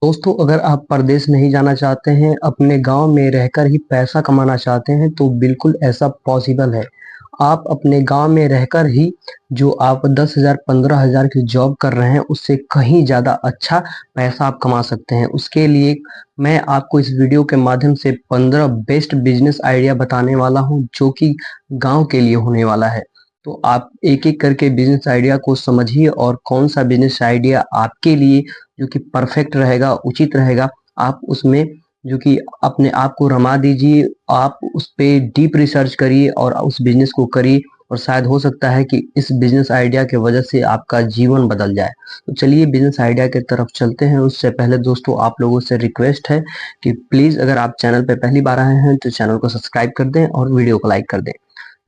दोस्तों, अगर आप परदेश नहीं जाना चाहते हैं, अपने गांव में रहकर ही पैसा कमाना चाहते हैं, तो बिल्कुल ऐसा पॉसिबल है। आप अपने गांव में रहकर ही जो आप 10,000 15,000 की जॉब कर रहे हैं, उससे कहीं ज़्यादा अच्छा पैसा आप कमा सकते हैं। उसके लिए मैं आपको इस वीडियो के माध्यम से 15 बेस्ट बिजनेस आइडिया बताने वाला हूं, जो कि गांव के लिए होने वाला है। तो आप एक-एक करके बिजनेस आइडिया को समझिए और कौन सा बिजनेस आइडिया आपके लिए जो कि परफेक्ट रहेगा, उचित रहेगा, आप उसमें जो कि अपने आप को रमा दीजिए। आप उस पे डीप रिसर्च करिए और उस बिज़नेस को करिए, और शायद हो सकता है कि इस बिज़नेस आइडिया की वजह से आपका जीवन बदल जाए। तो चलिए बिज़नेस आइडिया की तरफ चलते हैं। उससे पहले दोस्तों, आप लोगों से रिक्वेस्ट है कि प्लीज़ अगर आप चैनल पे पहली बार आए हैं, तो चैनल को सब्सक्राइब कर दें और वीडियो को लाइक कर दें।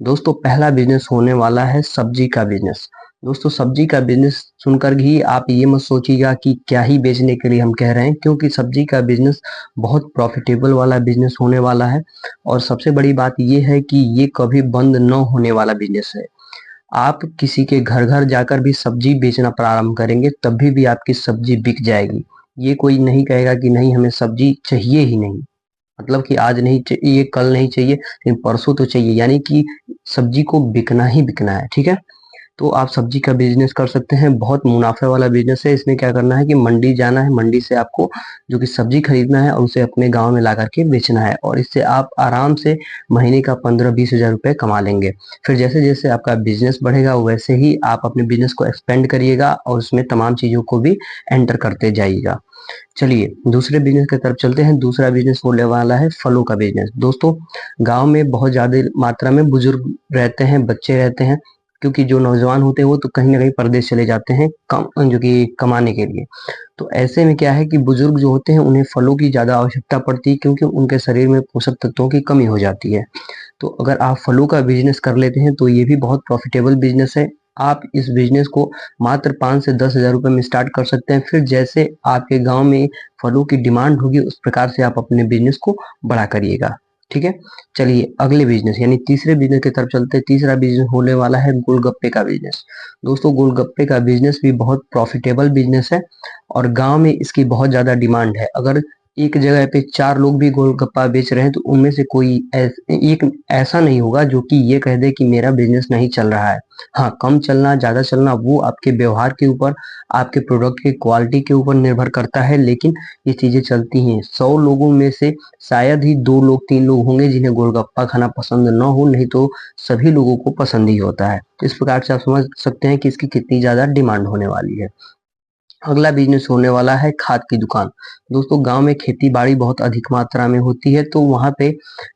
दोस्तों, पहला बिज़नेस होने वाला है सब्जी का बिज़नेस। दोस्तों, सब्जी का बिज़नेस सुनकर ही आप ये मत सोचिएगा कि क्या ही बेचने के लिए हम कह रहे हैं, क्योंकि सब्जी का बिज़नेस बहुत प्रॉफिटेबल वाला बिज़नेस होने वाला है। और सबसे बड़ी बात ये है कि ये कभी बंद न होने वाला बिज़नेस है। आप किसी के घर-घर जाकर भी सब्जी बेचना प्रारंभ करेंगे, तभी भी आपकी सब्जी बिक जाएगी। ये कोई नहीं कहेगा कि नहीं, हमें सब्जी चाहिए ही नहीं। मतलब कि आज नहीं चाहिए, कल नहीं चाहिए, लेकिन परसों तो चाहिए। यानी कि सब्जी को बिकना ही बिकना है, ठीक है? तो आप सब्जी का बिजनेस कर सकते हैं, बहुत मुनाफे वाला बिजनेस है। इसमें क्या करना है कि मंडी जाना है, मंडी से आपको जो कि सब्जी खरीदना है और उसे अपने गांव में ला करके बेचना है, और इससे आप आराम से महीने का 15-20 हज़ार रुपये कमा लेंगे। फिर जैसे जैसे आपका बिजनेस बढ़ेगा, वैसे ही आप अपने बिजनेस को एक्सपेंड करिएगा और उसमें तमाम चीज़ों को भी एंटर करते जाइएगा। चलिए दूसरे बिजनेस की तरफ चलते हैं। दूसरा बिजनेस होने वाला है फलों का बिजनेस। दोस्तों, गांव में बहुत ज़्यादा मात्रा में बुजुर्ग रहते हैं, बच्चे रहते हैं, क्योंकि जो नौजवान होते हैं वो तो कहीं ना कहीं परदेश चले जाते हैं कम जो कि कमाने के लिए। तो ऐसे में क्या है कि बुजुर्ग जो होते हैं, उन्हें फलों की ज़्यादा आवश्यकता पड़ती है, क्योंकि उनके शरीर में पोषक तत्वों की कमी हो जाती है। तो अगर आप फलों का बिजनेस कर लेते हैं, तो ये भी बहुत प्रॉफिटेबल बिजनेस है। आप इस बिजनेस को मात्र 5 से 10 हज़ार रुपये में स्टार्ट कर सकते हैं। फिर जैसे आपके गांव में फलों की डिमांड होगी, उस प्रकार से आप अपने बिजनेस को बड़ा करिएगा। ठीक है, चलिए अगले बिजनेस यानी तीसरे बिजनेस की तरफ चलते हैं। तीसरा बिजनेस होने वाला है गोलगप्पे का बिजनेस। दोस्तों, गोलगप्पे का बिजनेस भी बहुत प्रॉफिटेबल बिजनेस है और गांव में इसकी बहुत ज़्यादा डिमांड है। अगर एक जगह पे 4 लोग भी गोलगप्पा बेच रहे हैं, तो उनमें से कोई एक ऐसा नहीं होगा जो कि ये कह दे कि मेरा बिजनेस नहीं चल रहा है। हाँ, कम चलना, ज़्यादा चलना, वो आपके व्यवहार के ऊपर, आपके प्रोडक्ट की क्वालिटी के ऊपर निर्भर करता है, लेकिन ये चीज़ें चलती हैं। 100 लोगों में से शायद ही 2 लोग, 3 लोग होंगे जिन्हें गोलगप्पा खाना पसंद ना हो, नहीं तो सभी लोगों को पसंद ही होता है। तो इस प्रकार से आप समझ सकते हैं कि इसकी कितनी ज़्यादा डिमांड होने वाली है। अगला बिजनेस होने वाला है खाद की दुकान। दोस्तों, गांव में खेती बाड़ी बहुत अधिक मात्रा में होती है, तो वहां पे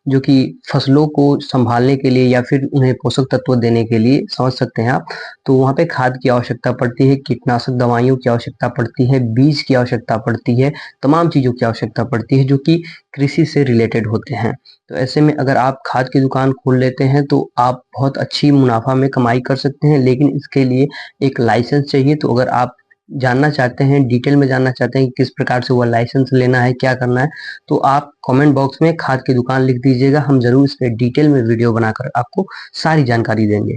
जो कि फसलों को संभालने के लिए या फिर उन्हें पोषक तत्व देने के लिए, समझ सकते हैं आप, तो वहां पे खाद की आवश्यकता पड़ती है, कीटनाशक दवाइयों की आवश्यकता पड़ती है, बीज की आवश्यकता पड़ती है, तमाम चीजों की आवश्यकता पड़ती है जो कि कृषि से रिलेटेड होते हैं। तो ऐसे में अगर आप खाद की दुकान खोल लेते हैं, तो आप बहुत अच्छी मुनाफा में कमाई कर सकते हैं, लेकिन इसके लिए एक लाइसेंस चाहिए। तो अगर आप जानना चाहते हैं, डिटेल में जानना चाहते हैं कि किस प्रकार से वो लाइसेंस लेना है, क्या करना है, तो आप कमेंट बॉक्स में खाद की दुकान लिख दीजिएगा। हम जरूर इस पे डिटेल में वीडियो बनाकर आपको सारी जानकारी देंगे।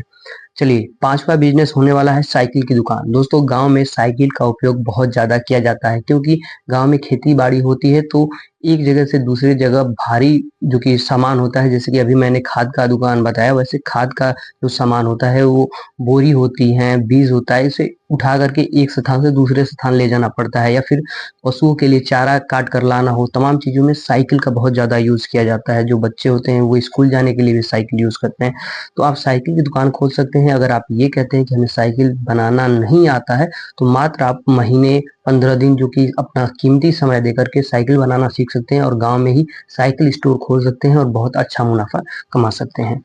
चलिए, पांचवा बिजनेस होने वाला है साइकिल की दुकान। दोस्तों, गांव में साइकिल का उपयोग बहुत ज्यादा किया जाता है, क्योंकि गांव में खेती बाड़ी होती है, तो एक जगह से दूसरी जगह भारी जो कि सामान होता है, जैसे कि अभी मैंने खाद का दुकान बताया, वैसे खाद का जो सामान होता है, वो बोरी होती है, बीज होता है, इसे उठा करके एक स्थान से दूसरे स्थान ले जाना पड़ता है, या फिर पशुओं के लिए चारा काट कर लाना हो, तमाम चीजों में साइकिल का बहुत ज्यादा यूज किया जाता है। जो बच्चे होते हैं वो स्कूल जाने के लिए भी साइकिल यूज करते हैं। तो आप साइकिल की दुकान खोल सकते हैं। अगर आप ये कहते हैं कि हमें साइकिल बनाना नहीं आता है, तो मात्र आप महीने 15 दिन जो कि अपना कीमती समय देकर के साइकिल बनाना सीख सकते हैं और गांव में ही साइकिल स्टोर खोल सकते हैं और बहुत अच्छा मुनाफा कमा सकते हैं।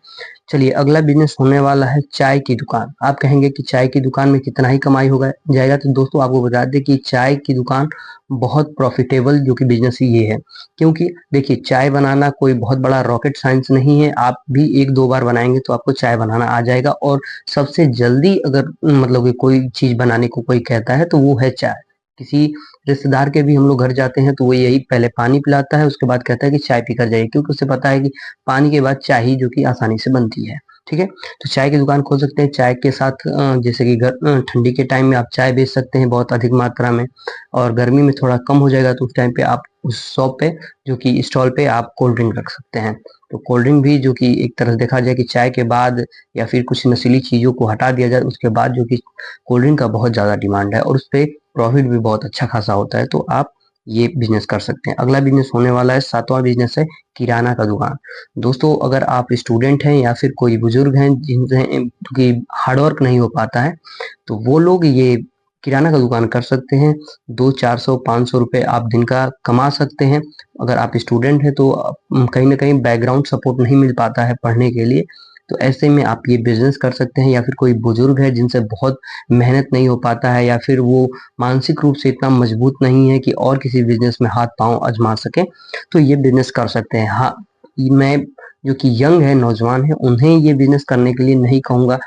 चलिए, अगला बिजनेस होने वाला है चाय की दुकान। आप कहेंगे कि चाय की दुकान में कितना ही कमाई होगा जाएगा, तो दोस्तों आपको बता दें कि चाय की दुकान बहुत प्रॉफिटेबल जो कि बिजनेस ही ये है। क्योंकि देखिए, चाय बनाना कोई बहुत बड़ा रॉकेट साइंस नहीं है। आप भी 1-2 बार बनाएंगे तो आपको चाय बनाना आ जाएगा। और सबसे जल्दी अगर मतलब कि कोई चीज बनाने को कोई कहता है, तो वो है चाय। किसी रिश्तेदार के भी हम लोग घर जाते हैं, तो वो यही पहले पानी पिलाता है, उसके बाद कहता है कि चाय पीकर जाइए, क्योंकि उसे पता है कि पानी के बाद चाय ही जो कि आसानी से बनती है। ठीक है। तो चाय की दुकान खोल सकते हैं। चाय के साथ जैसे कि ठंडी के टाइम में आप चाय बेच सकते हैं बहुत अधिक मात्रा में, और गर्मी में थोड़ा कम हो जाएगा तो उस टाइम पे आप उस शॉप पे जो कि स्टॉल पे आप कोल्ड ड्रिंक रख सकते हैं। तो कोल्ड ड्रिंक भी जो कि एक तरह से देखा जाए कि चाय के बाद या फिर कुछ नशीली चीज़ों को हटा दिया जाए उसके बाद जो कि कोल्ड ड्रिंक का बहुत ज़्यादा डिमांड है और उस पे प्रॉफिट भी बहुत अच्छा खासा होता है, तो आप ये बिज़नेस कर सकते हैं। अगला बिज़नेस होने वाला है, 7वां बिज़नेस है किराना का दुकान। दोस्तों अगर आप स्टूडेंट हैं या फिर कोई बुजुर्ग हैं जिनसे कि हार्ड वर्क नहीं हो पाता है, तो वो लोग ये किराना का दुकान कर सकते हैं। 200-400-500 रुपए आप दिन का कमा सकते हैं। अगर आप स्टूडेंट हैं तो कहीं ना कहीं बैकग्राउंड सपोर्ट नहीं मिल पाता है पढ़ने के लिए, तो ऐसे में आप ये बिजनेस कर सकते हैं। या फिर कोई बुजुर्ग है जिनसे बहुत मेहनत नहीं हो पाता है या फिर वो मानसिक रूप से इतना मजबूत नहीं है कि और किसी बिजनेस में हाथ पांव आजमा सके, तो ये बिजनेस कर सकते हैं। हाँ, मैं जो कि यंग है, नौजवान है, उन्हें ये बिजनेस करने के लिए नहीं कहूंगा,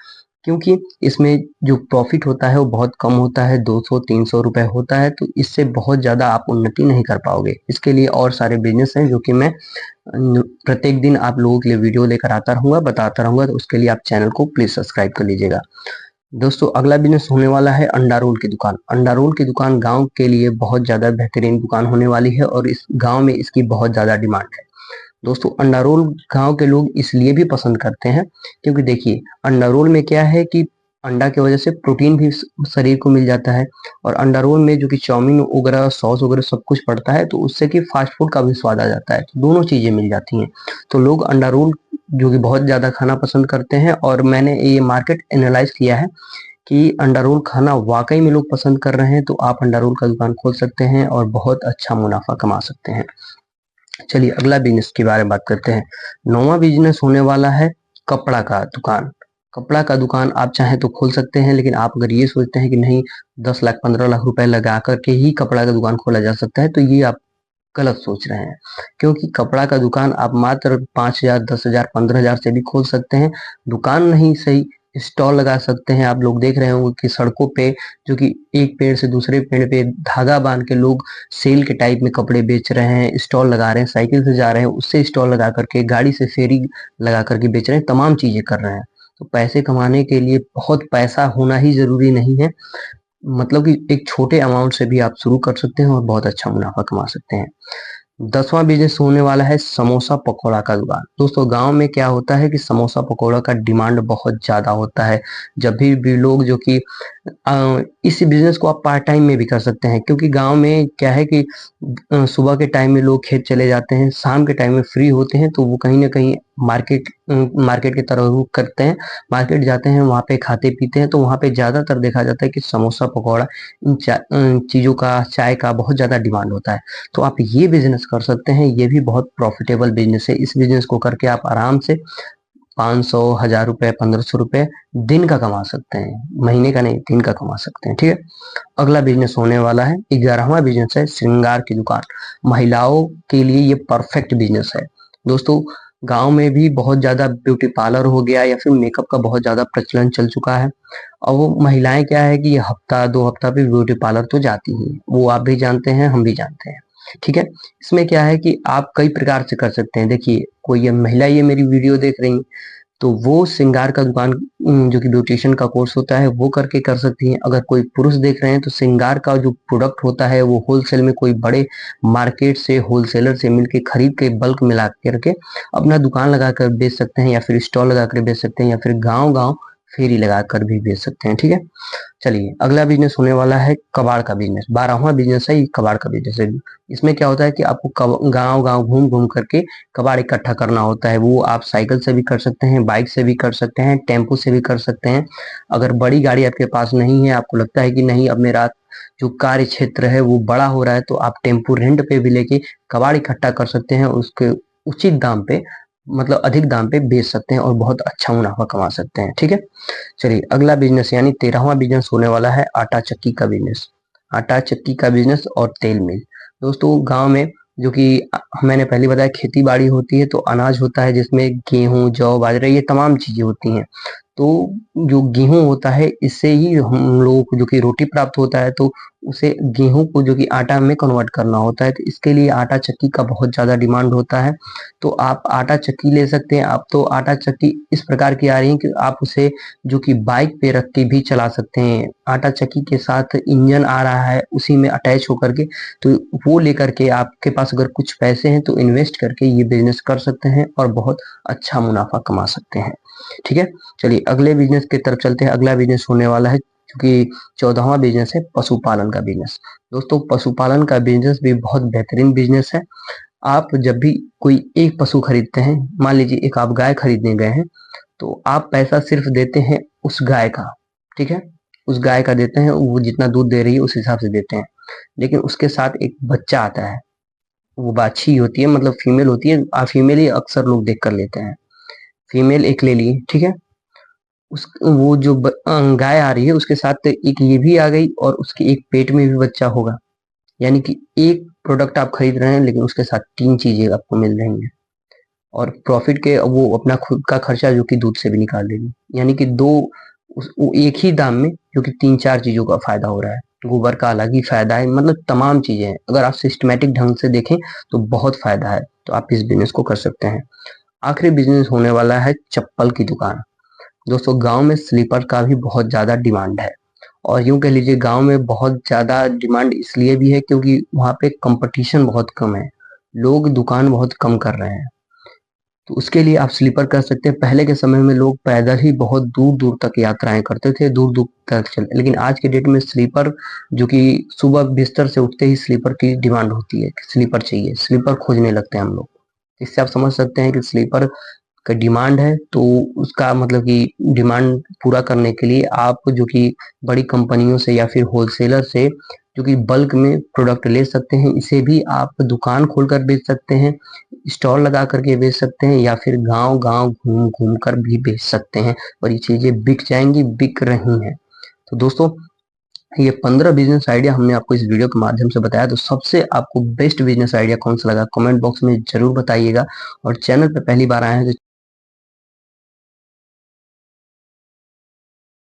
क्योंकि इसमें जो प्रॉफिट होता है वो बहुत कम होता है, 200-300 रुपए होता है, तो इससे बहुत ज़्यादा आप उन्नति नहीं कर पाओगे। इसके लिए और सारे बिजनेस हैं जो कि मैं प्रत्येक दिन आप लोगों के लिए वीडियो लेकर आता रहूंगा, बताता रहूंगा, तो उसके लिए आप चैनल को प्लीज सब्सक्राइब कर लीजिएगा। दोस्तों अगला बिजनेस होने वाला है अंडा रोल की दुकान। अंडा रोल की दुकान गांव के लिए बहुत ज़्यादा बेहतरीन दुकान होने वाली है और इस गांव में इसकी बहुत ज़्यादा डिमांड है। दोस्तों अंडा रोल गांव के लोग इसलिए भी पसंद करते हैं क्योंकि देखिए अंडा रोल में क्या है कि अंडा की वजह से प्रोटीन भी शरीर को मिल जाता है, और अंडा रोल में जो कि चाउमीन वगैरह सॉस वगैरह सब कुछ पड़ता है, तो उससे कि फास्ट फूड का भी स्वाद आ जाता है, तो दोनों चीजें मिल जाती हैं। तो लोग अंडा रोल जो कि बहुत ज्यादा खाना पसंद करते हैं, और मैंने ये मार्केट एनालाइज किया है कि अंडा रोल खाना वाकई में लोग पसंद कर रहे हैं, तो आप अंडा रोल का दुकान खोल सकते हैं और बहुत अच्छा मुनाफा कमा सकते हैं। चलिए अगला बिजनेस के बारे में बात करते हैं। 9वां बिजनेस होने वाला है कपड़ा का दुकान। कपड़ा का दुकान आप चाहें तो खोल सकते हैं, लेकिन आप अगर ये सोचते हैं कि नहीं 10 लाख 15 लाख रुपए लगा करके ही कपड़ा का दुकान खोला जा सकता है, तो ये आप गलत सोच रहे हैं। क्योंकि कपड़ा का दुकान आप मात्र 5,000 10,000 15,000 से भी खोल सकते हैं। दुकान नहीं सही, स्टॉल लगा सकते हैं। आप लोग देख रहे होंगे कि सड़कों पे जो कि एक पेड़ से दूसरे पेड़ पे धागा बांध के लोग सेल के टाइप में कपड़े बेच रहे हैं, स्टॉल लगा रहे हैं, साइकिल से जा रहे हैं उससे स्टॉल लगा करके, गाड़ी से फेरी लगा करके बेच रहे हैं, तमाम चीजें कर रहे हैं। तो पैसे कमाने के लिए बहुत पैसा होना ही जरूरी नहीं है, मतलब कि एक छोटे अमाउंट से भी आप शुरू कर सकते हैं और बहुत अच्छा मुनाफा कमा सकते हैं। 10वां बिजनेस होने वाला है समोसा पकौड़ा का दुकान। दोस्तों गांव में क्या होता है कि समोसा पकौड़ा का डिमांड बहुत ज्यादा होता है। जब भी लोग जो कि इस बिजनेस को आप पार्ट टाइम में भी कर सकते हैं, क्योंकि गांव में क्या है कि सुबह के टाइम में लोग खेत चले जाते हैं, शाम के टाइम में फ्री होते हैं, तो वो कहीं ना कहीं मार्केट की तरफ रुख करते हैं, मार्केट जाते हैं, वहाँ पे खाते पीते हैं, तो वहाँ पे ज्यादातर देखा जाता है कि समोसा पकौड़ा इन चीजों का, चाय का बहुत ज्यादा डिमांड होता है। तो आप ये बिजनेस कर सकते हैं, ये भी बहुत प्रॉफिटेबल बिजनेस है। इस बिजनेस को करके आप आराम से 500 1000 रुपए 1500 रुपए दिन का कमा सकते हैं, महीने का नहीं, दिन का कमा सकते हैं। ठीक है। अगला बिजनेस होने वाला है, 11वां बिजनेस है श्रृंगार की दुकान। महिलाओं के लिए ये परफेक्ट बिजनेस है। दोस्तों गांव में भी बहुत ज्यादा ब्यूटी पार्लर हो गया या फिर मेकअप का बहुत ज्यादा प्रचलन चल चुका है, और वो महिलाएं क्या है कि ये हफ्ता 2 हफ्ता पे ब्यूटी पार्लर तो जाती ही हैं, वो आप भी जानते हैं, हम भी जानते हैं। ठीक है। इसमें क्या है कि आप कई प्रकार से कर सकते हैं। देखिए कोई ये महिला ये मेरी वीडियो देख रही, तो वो श्रृंगार का दुकान जो कि ब्यूटिशियन का कोर्स होता है वो करके कर सकती हैं। अगर कोई पुरुष देख रहे हैं तो श्रृंगार का जो प्रोडक्ट होता है वो होलसेल में कोई बड़े मार्केट से होलसेलर से मिलके खरीद के बल्क मिला करके अपना दुकान लगा कर बेच सकते हैं, या फिर स्टॉल लगा कर बेच सकते हैं, या फिर गांव गांव फेरी लगा कर भी बेच सकते हैं। ठीक है। चलिए अगला बिजनेस होने वाला है कबाड़ का बिजनेस। 12वां बिजनेस है ये कबाड़ का बिजनेस है। इसमें क्या होता है कि आपको गांव गांव घूम घूम करके कबाड़ इकट्ठा करना होता है। वो आप साइकिल से भी कर सकते हैं, बाइक से भी कर सकते हैं, टेम्पो से भी कर सकते हैं। अगर बड़ी गाड़ी आपके पास नहीं है, आपको लगता है कि नहीं अब मेरा जो कार्य क्षेत्र है वो बड़ा हो रहा है, तो आप टेम्पो रेंट पे भी लेके कबाड़ इकट्ठा कर सकते हैं, उसके उचित दाम पे, मतलब अधिक दाम पे बेच सकते हैं और बहुत अच्छा मुनाफा कमा सकते हैं। ठीक है। चलिए अगला बिजनेस यानी 13वां बिजनेस होने वाला है आटा चक्की का बिजनेस। आटा चक्की का बिजनेस और तेल मिल। दोस्तों गांव में जो कि मैंने पहले बताया खेती बाड़ी होती है, तो अनाज होता है जिसमें गेहूं जौ बाजरा ये तमाम चीजें होती हैं। तो जो गेहूं होता है इससे ही हम लोगों को जो कि रोटी प्राप्त होता है, तो उसे गेहूं को जो कि आटा में कन्वर्ट करना होता है, तो इसके लिए आटा चक्की का बहुत ज्यादा डिमांड होता है। तो आप आटा चक्की ले सकते हैं। आप तो आटा चक्की इस प्रकार की आ रही है कि आप उसे जो कि बाइक पे रख के भी चला सकते हैं। आटा चक्की के साथ इंजन आ रहा है उसी में अटैच होकर के, तो वो लेकर के आपके पास अगर कुछ पैसे हैं तो इन्वेस्ट करके ये बिजनेस कर सकते हैं और बहुत अच्छा मुनाफा कमा सकते हैं। ठीक है, चलिए अगले बिजनेस की तरफ चलते हैं। अगला बिजनेस होने वाला है, क्योंकि 14वां बिजनेस है पशुपालन का बिजनेस। दोस्तों पशुपालन का बिजनेस भी बहुत बेहतरीन बिजनेस है। आप जब भी कोई एक पशु खरीदते हैं, मान लीजिए एक आप गाय खरीदने गए हैं, तो आप पैसा सिर्फ देते हैं उस गाय का, ठीक है, उस गाय का देते हैं, वो जितना दूध दे रही है उस हिसाब से देते हैं। लेकिन उसके साथ एक बच्चा आता है, वो बाछी होती है, मतलब फीमेल होती है, फीमेल ही अक्सर लोग देख कर लेते हैं, फीमेल एक ले ली, ठीक है। उस वो जो गाय आ रही है उसके साथ एक ये भी आ गई और उसके एक पेट में भी बच्चा होगा। यानी कि एक प्रोडक्ट आप खरीद रहे हैं लेकिन उसके साथ 3 चीजें आपको मिल रही हैं, और प्रॉफिट के वो अपना खुद का खर्चा जो कि दूध से भी निकाल देगी। यानी कि वो एक ही दाम में जो कि 3-4 चीजों का फायदा हो रहा है। गोबर का अलग ही फायदा है, मतलब तमाम चीजें हैं। अगर आप सिस्टमेटिक ढंग से देखें तो बहुत फायदा है, तो आप इस बिजनेस को कर सकते हैं। आखिरी बिजनेस होने वाला है चप्पल की दुकान। दोस्तों गांव में स्लीपर का भी बहुत ज्यादा डिमांड है, और यूं कह लीजिए गांव में बहुत ज्यादा डिमांड इसलिए भी है क्योंकि वहां पे कंपटीशन बहुत कम है, लोग दुकान बहुत कम कर रहे हैं। तो उसके लिए आप स्लीपर कर सकते हैं। पहले के समय में लोग पैदल ही बहुत दूर दूर तक यात्राएं करते थे, दूर दूर तक चलते, लेकिन आज के डेट में स्लीपर जो कि सुबह बिस्तर से उठते ही स्लीपर की डिमांड होती है, स्लीपर चाहिए, स्लीपर खोजने लगते हैं हम लोग। इससे आप समझ सकते हैं कि स्लीपर का डिमांड है, तो उसका मतलब कि डिमांड पूरा करने के लिए आप जो कि बड़ी कंपनियों से या फिर होलसेलर से जो कि बल्क में प्रोडक्ट ले सकते हैं। इसे भी आप दुकान खोलकर बेच सकते हैं, स्टॉल लगा करके बेच सकते हैं, या फिर गांव गांव घूम घूम कर भी बेच सकते हैं, और ये चीजें बिक जाएंगी, बिक रही हैं। तो दोस्तों ये 15 बिजनेस आइडिया हमने आपको इस वीडियो के माध्यम से बताया। तो सबसे आपको बेस्ट बिजनेस आइडिया कौन सा लगा कमेंट बॉक्स में जरूर बताइएगा, और चैनल पर पहली बार आए हैं तो